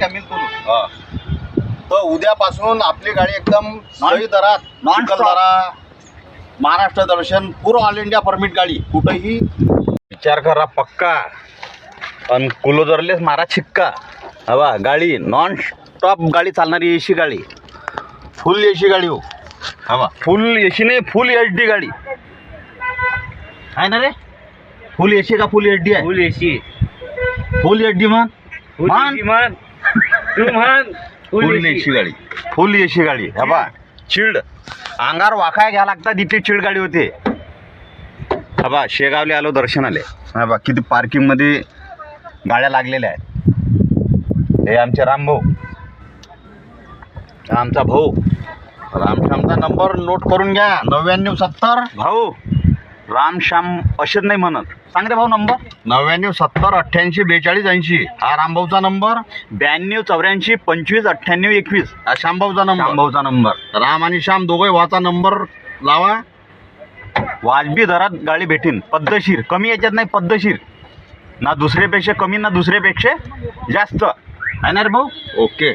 शामिल करू. तर उद्यापासून आपली गाडी एकदम सही दरात चिखलदरा महाराष्ट्र दर्शन पूर्ण ऑल इंडिया परमिट गाडी कुठेही विचार करा पक्का आणि कुलोदरलेच मारा छिक्का. हवा गाडी नॉन स्टॉप गाडी चालणारी एसी गाडी फुल एसी गाडी हो. हवा फुल एसी नाही फुल HD गाडी आहे ना रे. फुल एसी का फुल HD आहे. फुल एसी फुल HD म्हण म्हण तू म्हण फुल एसी गाडी फुल एसी गाडी. हवा चिल्ड अंगार वाखाय घ्या लागतात इथे चिल्ड गाडी होते. हवा शेगावले आलो दर्शनाले. हवा किती पार्किंग मध्ये गाड्या लागलेल्या आहेत. हे आमचे रामभाऊ आमचा भाऊ रामश्यामचा नंबर नोट करून घ्या 9970 भाऊ रामश्याम असेच नाही म्हणत. सांग रे भाऊ नंबर 9970 88 42 80. हा रामभाऊचा नंबर 92 84 25 98 21. हा श्यामभाऊचा नंबर. श्यामभाऊचा नंबर राम आणि श्याम दोघे व्हाचा नंबर लावा. वाजबी दरात गाडी भेटीन पद्धतशीर कमी याच्यात नाही पद्धतशीर ना दुसऱ्यापेक्षा कमी ना दुसऱ्यापेक्षा जास्त आहे ना रे भाऊ. ओके.